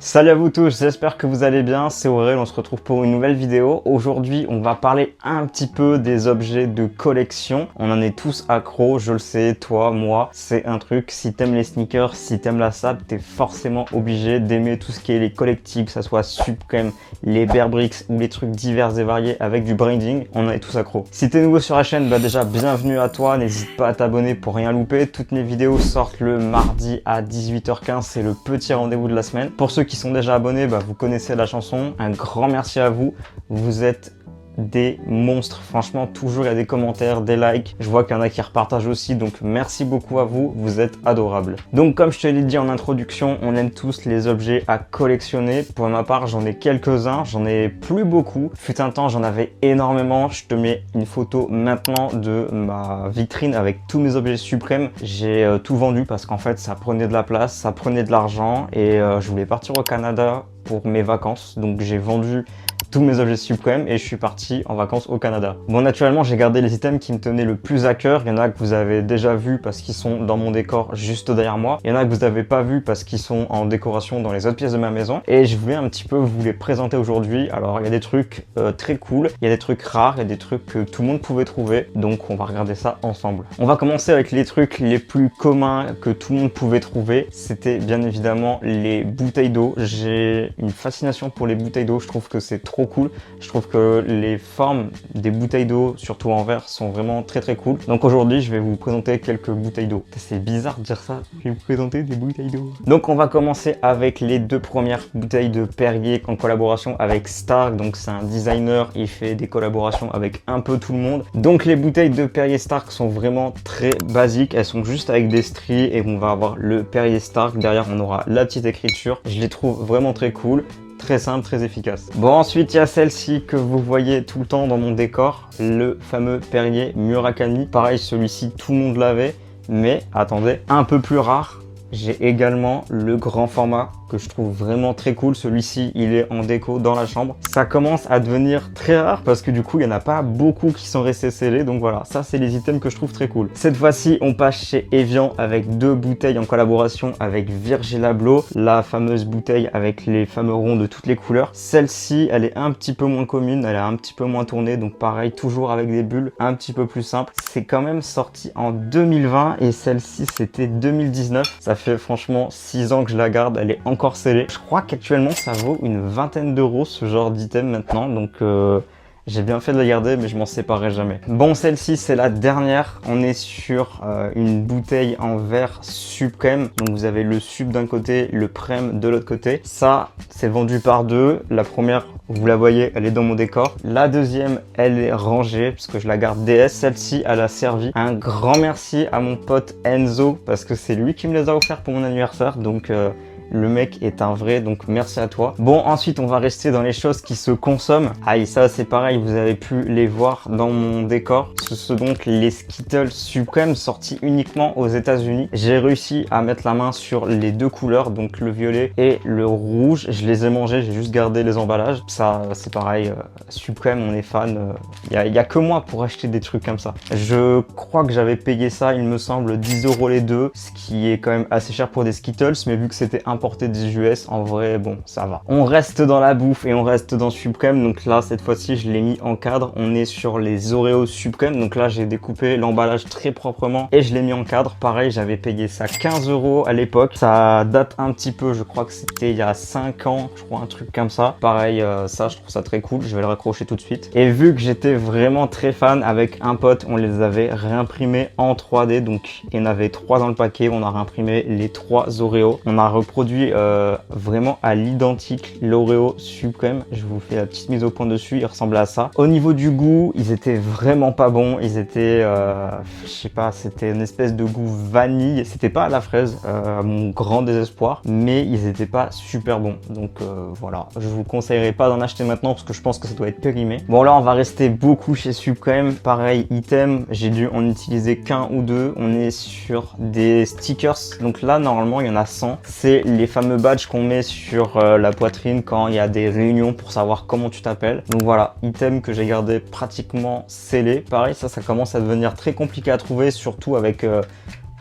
Salut à vous tous, j'espère que vous allez bien, c'est Aurel, on se retrouve pour une nouvelle vidéo. Aujourd'hui, on va parler un petit peu des objets de collection. On en est tous accros, je le sais, toi, moi, c'est un truc. Si t'aimes les sneakers, si t'aimes la sap, t'es forcément obligé d'aimer tout ce qui est les collectibles, que ça soit Supreme, les Bear Bricks ou les trucs divers et variés avec du branding, on en est tous accros. Si t'es nouveau sur la chaîne, déjà bienvenue à toi, n'hésite pas à t'abonner pour rien louper. Toutes mes vidéos sortent le mardi à 18h15, c'est le petit rendez-vous de la semaine. Pour ceux qui sont déjà abonnés, vous connaissez la chanson. Un grand merci à vous. Vous êtes des monstres. Franchement, toujours il y a des commentaires, des likes. Je vois qu'il y en a qui repartagent aussi. Donc, merci beaucoup à vous. Vous êtes adorables. Donc, comme je te l'ai dit en introduction, on aime tous les objets à collectionner. Pour ma part, j'en ai quelques-uns. J'en ai plus beaucoup. Fut un temps, j'en avais énormément. Je te mets une photo maintenant de ma vitrine avec tous mes objets suprêmes. J'ai tout vendu parce qu'en fait, ça prenait de la place, ça prenait de l'argent et je voulais partir au Canada pour mes vacances. Donc, j'ai vendu tous mes objets suprêmes et je suis parti en vacances au Canada. Bon, naturellement, j'ai gardé les items qui me tenaient le plus à cœur. Il y en a que vous avez déjà vu parce qu'ils sont dans mon décor juste derrière moi. Il y en a que vous n'avez pas vu parce qu'ils sont en décoration dans les autres pièces de ma maison. Et je voulais un petit peu vous les présenter aujourd'hui. Alors, il y a des trucs très cool, il y a des trucs rares, il y a des trucs que tout le monde pouvait trouver. Donc, on va regarder ça ensemble. On va commencer avec les trucs les plus communs que tout le monde pouvait trouver. C'était bien évidemment les bouteilles d'eau. J'ai une fascination pour les bouteilles d'eau. Je trouve que c'est trop cool. Je trouve que les formes des bouteilles d'eau, surtout en verre, sont vraiment très cool. Donc aujourd'hui, je vais vous présenter quelques bouteilles d'eau. C'est bizarre de dire ça, je vais vous présenter des bouteilles d'eau. Donc on va commencer avec les deux premières bouteilles de Perrier en collaboration avec Stark. Donc c'est un designer, il fait des collaborations avec un peu tout le monde. Donc les bouteilles de Perrier Stark sont vraiment très basiques. Elles sont juste avec des stries et on va avoir le Perrier Stark. Derrière, on aura la petite écriture. Je les trouve vraiment très cool. Très simple, très efficace. Bon, ensuite, il y a celle-ci que vous voyez tout le temps dans mon décor, le fameux Perrier Murakami. Pareil, celui-ci, tout le monde l'avait, mais attendez, un peu plus rare. J'ai également le grand format que je trouve vraiment très cool. Celui-ci, il est en déco dans la chambre. Ça commence à devenir très rare parce que du coup, il n'y en a pas beaucoup qui sont restés scellés. Donc voilà, ça, c'est les items que je trouve très cool. Cette fois-ci, on passe chez Evian avec deux bouteilles en collaboration avec Virgil Abloh, la fameuse bouteille avec les fameux ronds de toutes les couleurs. Celle-ci, elle est un petit peu moins commune, elle est un petit peu moins tournée. Donc pareil, toujours avec des bulles, un petit peu plus simple. C'est quand même sorti en 2020 et celle-ci, c'était 2019. Ça fait franchement 6 ans que je la garde, elle est encore scellée. Je crois qu'actuellement ça vaut une vingtaine d'euros ce genre d'item maintenant, donc j'ai bien fait de la garder, mais je m'en séparerai jamais. Bon, celle-ci, c'est la dernière. On est sur une bouteille en verre Supreme. Donc, vous avez le Sup d'un côté, le Prem de l'autre côté. Ça, c'est vendu par deux. La première, vous la voyez, elle est dans mon décor. La deuxième, elle est rangée parce que je la garde DS. Celle-ci, elle a servi. Un grand merci à mon pote Enzo parce que c'est lui qui me les a offerts pour mon anniversaire. Donc, le mec est un vrai, donc merci à toi. Bon, ensuite, on va rester dans les choses qui se consomment. Ah, ça, c'est pareil, vous avez pu les voir dans mon décor. Ce sont donc les Skittles Supreme sortis uniquement aux États-Unis. J'ai réussi à mettre la main sur les deux couleurs, donc le violet et le rouge. Je les ai mangés, j'ai juste gardé les emballages. Ça, c'est pareil, Supreme, on est fan. Il y a que moi pour acheter des trucs comme ça. Je crois que j'avais payé ça, il me semble, 10 € les deux, ce qui est quand même assez cher pour des Skittles, mais vu que c'était importé des US, en vrai, bon, ça va. On reste dans la bouffe et on reste dans Supreme. Donc là, cette fois-ci, je l'ai mis en cadre. On est sur les Oreos Supreme. Donc là, j'ai découpé l'emballage très proprement et je l'ai mis en cadre. Pareil, j'avais payé ça 15 € à l'époque. Ça date un petit peu, je crois que c'était il y a 5 ans, je crois, un truc comme ça. Pareil, ça, je trouve ça très cool. Je vais le raccrocher tout de suite. Et vu que j'étais vraiment très fan, avec un pote, on les avait réimprimés en 3D. Donc, il y en avait 3 dans le paquet. On a réimprimé les 3 Oreos. On a reproduit vraiment à l'identique l'Oreo Supreme. Je vous fais la petite mise au point dessus, il ressemblait à ça. Au niveau du goût, ils étaient vraiment pas bons. Ils étaient, je sais pas, c'était une espèce de goût vanille. C'était pas à la fraise, à mon grand désespoir, mais ils étaient pas super bons. Donc voilà, je vous conseillerais pas d'en acheter maintenant parce que je pense que ça doit être périmé. Bon, là, on va rester beaucoup chez Supreme. Pareil, item, j'ai dû en utiliser qu'un ou deux. On est sur des stickers. Donc là, normalement, il y en a 100. C'est les fameux badges qu'on met sur la poitrine quand il y a des réunions pour savoir comment tu t'appelles. Donc voilà, item que j'ai gardé pratiquement scellé. Pareil, ça commence à devenir très compliqué à trouver, surtout avec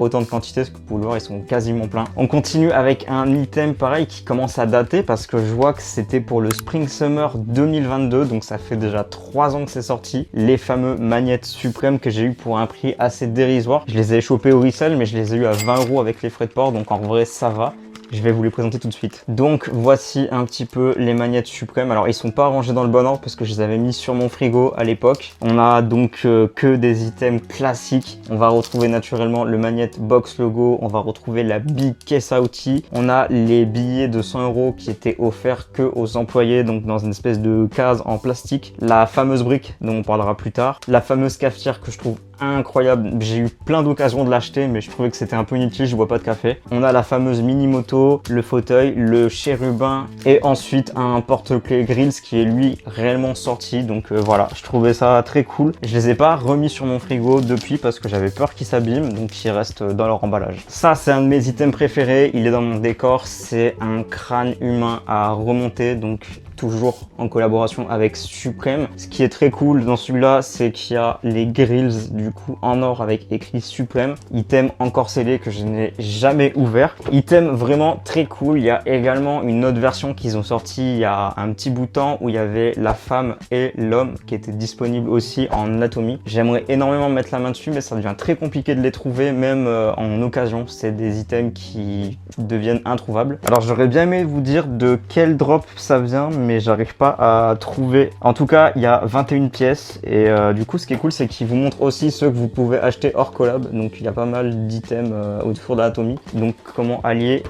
autant de quantité, parce que vous pouvez le voir, ils sont quasiment pleins. On continue avec un item pareil qui commence à dater parce que je vois que c'était pour le Spring Summer 2022, donc ça fait déjà 3 ans que c'est sorti. Les fameux magnettes suprêmes que j'ai eu pour un prix assez dérisoire. Je les ai chopés au resell, mais je les ai eu à 20 € avec les frais de port, donc en vrai ça va. Je vais vous les présenter tout de suite. Donc voici un petit peu les magnettes suprêmes. Alors ils sont pas rangés dans le bon ordre parce que je les avais mis sur mon frigo à l'époque. On a donc que des items classiques. On va retrouver naturellement le magnette box logo. On va retrouver la big caisse à outils. On a les billets de 100 € qui étaient offerts que aux employés, donc dans une espèce de case en plastique. La fameuse brique dont on parlera plus tard. La fameuse cafetière que je trouve incroyable. J'ai eu plein d'occasions de l'acheter, mais je trouvais que c'était un peu inutile, je bois pas de café. On a la fameuse mini moto, le fauteuil, le chérubin et ensuite un porte-clés Grills qui est lui réellement sorti. Donc voilà, je trouvais ça très cool. Je les ai pas remis sur mon frigo depuis parce que j'avais peur qu'ils s'abîment, donc ils restent dans leur emballage. Ça, c'est un de mes items préférés. Il est dans mon décor. C'est un crâne humain à remonter, donc toujours en collaboration avec Supreme. Ce qui est très cool dans celui-là, c'est qu'il y a les grills du coup en or avec écrit Supreme. Item encore scellé que je n'ai jamais ouvert. Item vraiment très cool. Il y a également une autre version qu'ils ont sorti il y a un petit bout de temps où il y avait la femme et l'homme qui étaient disponibles aussi en anatomie. J'aimerais énormément mettre la main dessus, mais ça devient très compliqué de les trouver même en occasion. C'est des items qui deviennent introuvables. Alors j'aurais bien aimé vous dire de quel drop ça vient, mais j'arrive pas à trouver. En tout cas, il y a 21 pièces et du coup, ce qui est cool, c'est qu'il vous montre aussi ceux que vous pouvez acheter hors collab. Donc, il y a pas mal d'items autour de l'anatomie. Donc, comment allier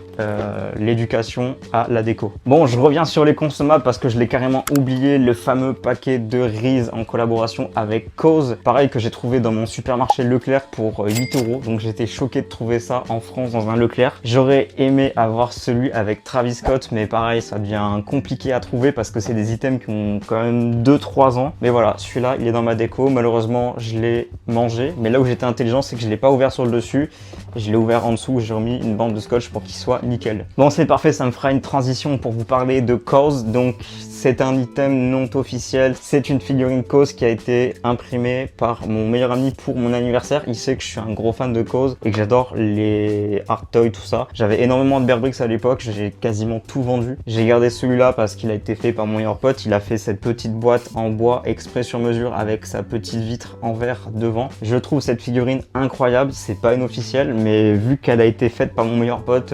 l'éducation à la déco. Bon, je reviens sur les consommables parce que je l'ai carrément oublié. Le fameux paquet de Reese en collaboration avec Cause. Pareil que j'ai trouvé dans mon supermarché Leclerc pour 8 €. Donc, j'étais choqué de trouver ça en France dans un Leclerc. J'aurais aimé avoir celui avec Travis Scott, mais pareil, ça devient compliqué à trouver parce que c'est des items qui ont quand même 2-3 ans. Mais voilà, celui-là, il est dans ma déco. Malheureusement, je l'ai mangé. Mais là où j'étais intelligent, c'est que je l'ai pas ouvert sur le dessus. Je l'ai ouvert en dessous. J'ai remis une bande de scotch pour qu'il soit nickel. Bon, c'est parfait. Ça me fera une transition pour vous parler de Cause. Donc, c'est un item non officiel. C'est une figurine Cause qui a été imprimée par mon meilleur ami pour mon anniversaire. Il sait que je suis un gros fan de Cause et que j'adore les art toys, tout ça. J'avais énormément de Bear Bricks à l'époque. J'ai quasiment tout vendu. J'ai gardé celui-là parce qu'il a été fait par mon meilleur pote. Il a fait cette petite boîte en bois exprès sur mesure avec sa petite vitre en verre devant. Je trouve cette figurine incroyable. C'est pas une officielle, mais vu qu'elle a été faite par mon meilleur pote,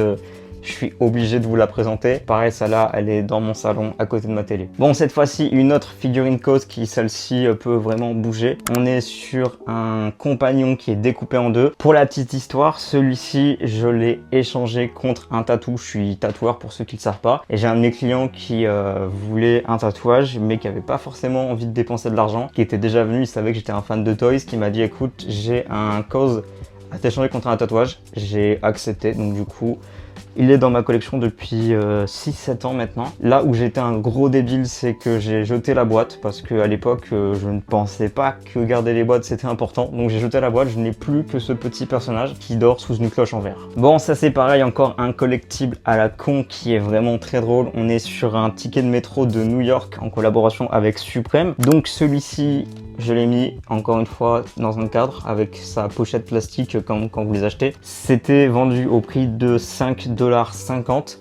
je suis obligé de vous la présenter. Pareil, celle-là, elle est dans mon salon à côté de ma télé. Bon, cette fois-ci, une autre figurine Cause qui, celle-ci, peut vraiment bouger. On est sur un compagnon qui est découpé en deux. Pour la petite histoire, celui-ci, je l'ai échangé contre un tatou. Je suis tatoueur pour ceux qui ne le savent pas. Et j'ai un de mes clients qui voulait un tatouage, mais qui avait pas forcément envie de dépenser de l'argent, qui était déjà venu, il savait que j'étais un fan de toys, qui m'a dit, écoute, j'ai un Cause à t'échanger contre un tatouage. J'ai accepté, donc du coup, il est dans ma collection depuis 6-7 ans maintenant. Là où j'étais un gros débile, c'est que j'ai jeté la boîte parce qu'à l'époque, je ne pensais pas que garder les boîtes c'était important. Donc j'ai jeté la boîte, je n'ai plus que ce petit personnage qui dort sous une cloche en verre. Bon, ça c'est pareil, encore un collectible à la con qui est vraiment très drôle. On est sur un ticket de métro de New York en collaboration avec Supreme. Donc celui-ci, je l'ai mis encore une fois dans un cadre avec sa pochette plastique comme quand vous les achetez. C'était vendu au prix de 5,50 $.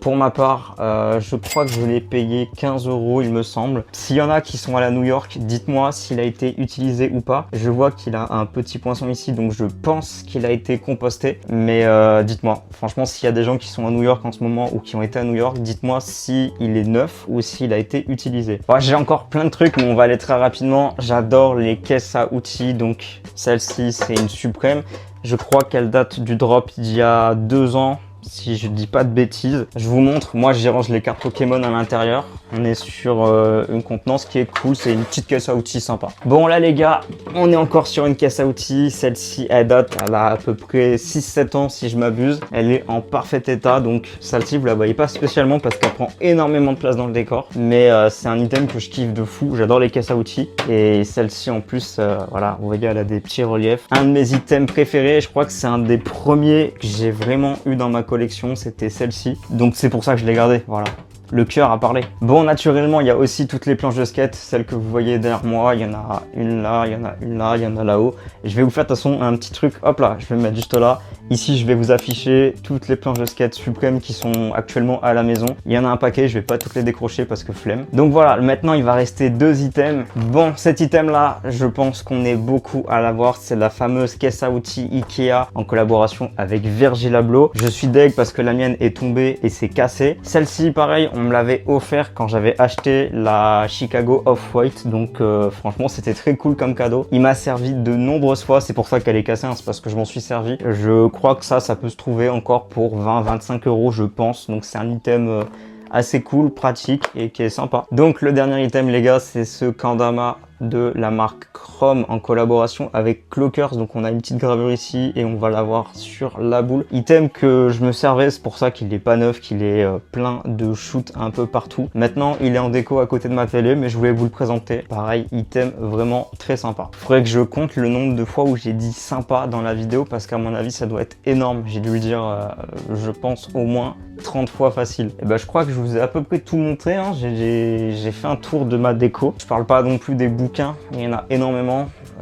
Pour ma part, je crois que je l'ai payé 15 €, il me semble. S'il y en a qui sont à la New York, dites-moi s'il a été utilisé ou pas. Je vois qu'il a un petit poinçon ici, donc je pense qu'il a été composté. Mais dites-moi, franchement, s'il y a des gens qui sont à New York en ce moment ou qui ont été à New York, dites-moi s'il est neuf ou s'il a été utilisé. Bon, j'ai encore plein de trucs, mais on va aller très rapidement. J'adore les caisses à outils, donc celle-ci, c'est une Supreme. Je crois qu'elle date du drop d'il y a 2 ans. Si je dis pas de bêtises, je vous montre. Moi, j'y range les cartes Pokémon à l'intérieur. On est sur une contenance qui est cool. C'est une petite caisse à outils sympa. Bon, là, les gars, on est encore sur une caisse à outils. Celle-ci, elle date, elle a à peu près 6-7 ans si je m'abuse. Elle est en parfait état. Donc, celle-ci, vous la voyez pas spécialement parce qu'elle prend énormément de place dans le décor. Mais c'est un item que je kiffe de fou. J'adore les caisses à outils. Et celle-ci, en plus, voilà, vous voyez, elle a des petits reliefs. Un de mes items préférés, je crois que c'est un des premiers que j'ai vraiment eu dans ma collection, c'était celle-ci. Donc c'est pour ça que je l'ai gardé, voilà. Le cœur a parlé. Bon, naturellement, il y a aussi toutes les planches de skate, celles que vous voyez derrière moi. Il y en a une là, il y en a une là, il y en a là-haut. Et je vais vous faire de toute façon un petit truc. Hop là, je vais me mettre juste là. Ici, je vais vous afficher toutes les planches de skate Supreme qui sont actuellement à la maison. Il y en a un paquet, je vais pas toutes les décrocher parce que flemme. Donc voilà, maintenant, il va rester 2 items. Bon, cet item-là, je pense qu'on est beaucoup à l'avoir. C'est la fameuse caisse à outils Ikea en collaboration avec Virgil Abloh. Je suis deg parce que la mienne est tombée et s'est cassée. Celle-ci, pareil, on me l'avait offert quand j'avais acheté la Chicago Off-White. Donc franchement, c'était très cool comme cadeau. Il m'a servi de nombreuses fois. C'est pour ça qu'elle est cassée, hein, c'est parce que je m'en suis servi. Je crois que ça peut se trouver encore pour 20-25 € je pense. Donc c'est un item assez cool, pratique et qui est sympa. Donc le dernier item les gars, c'est ce Kendama de la marque Chrome en collaboration avec Clockers. Donc on a une petite gravure ici et on va l'avoir sur la boule. Item que je me servais, c'est pour ça qu'il est pas neuf, qu'il est plein de shoots un peu partout. Maintenant il est en déco à côté de ma télé, mais je voulais vous le présenter. Pareil, item vraiment très sympa. Il faudrait que je compte le nombre de fois où j'ai dit sympa dans la vidéo parce qu'à mon avis ça doit être énorme. J'ai dû le dire je pense au moins 30 fois facile. Et ben je crois que je vous ai à peu près tout montré, hein. J'ai fait un tour de ma déco. Je parle pas non plus des bouquins, il y en a énormément.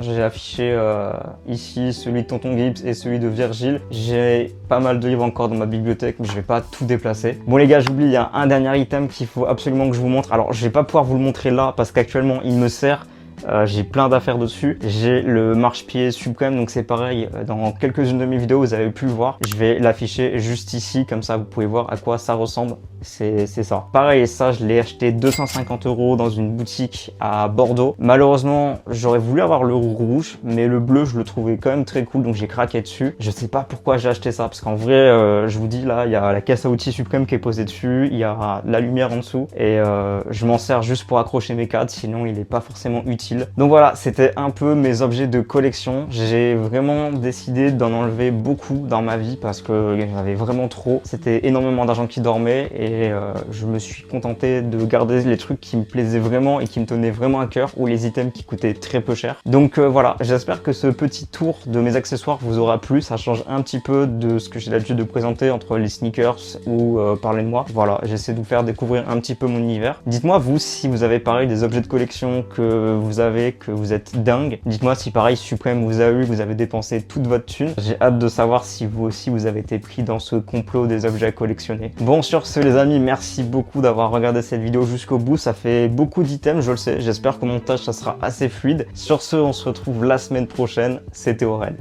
J'ai affiché ici celui de Tonton Gibbs et celui de Virgil. J'ai pas mal de livres encore dans ma bibliothèque, mais je vais pas tout déplacer. Bon les gars, j'oublie, il y a un dernier item qu'il faut absolument que je vous montre. Alors je vais pas pouvoir vous le montrer là parce qu'actuellement il me sert. J'ai plein d'affaires dessus. J'ai le marche-pied Supreme, donc c'est pareil, dans quelques-unes de mes vidéos vous avez pu le voir. Je vais l'afficher juste ici, comme ça vous pouvez voir à quoi ça ressemble. C'est ça. Pareil, ça je l'ai acheté 250 € dans une boutique à Bordeaux. Malheureusement, j'aurais voulu avoir le rouge, mais le bleu je le trouvais quand même très cool, donc j'ai craqué dessus. Je sais pas pourquoi j'ai acheté ça, parce qu'en vrai, je vous dis là, il y a la caisse à outils Supreme qui est posée dessus, il y a la lumière en dessous, et je m'en sers juste pour accrocher mes cadres, sinon il est pas forcément utile. Donc voilà, c'était un peu mes objets de collection. J'ai vraiment décidé d'en enlever beaucoup dans ma vie parce que j'en avais vraiment trop. C'était énormément d'argent qui dormait et je me suis contenté de garder les trucs qui me plaisaient vraiment et qui me tenaient vraiment à cœur ou les items qui coûtaient très peu cher. Donc voilà, j'espère que ce petit tour de mes accessoires vous aura plu. Ça change un petit peu de ce que j'ai l'habitude de présenter entre les sneakers ou parler de moi. Voilà, j'essaie de vous faire découvrir un petit peu mon univers. Dites-moi vous si vous avez pareil des objets de collection que vous avez, que vous êtes dingue. Dites-moi si pareil Supreme vous a eu, vous avez dépensé toute votre thune. J'ai hâte de savoir si vous aussi vous avez été pris dans ce complot des objets à collectionner. Bon, sur ce les amis, merci beaucoup d'avoir regardé cette vidéo jusqu'au bout. Ça fait beaucoup d'items, je le sais. J'espère qu'au montage ça sera assez fluide. Sur ce, on se retrouve la semaine prochaine. C'était Aurel.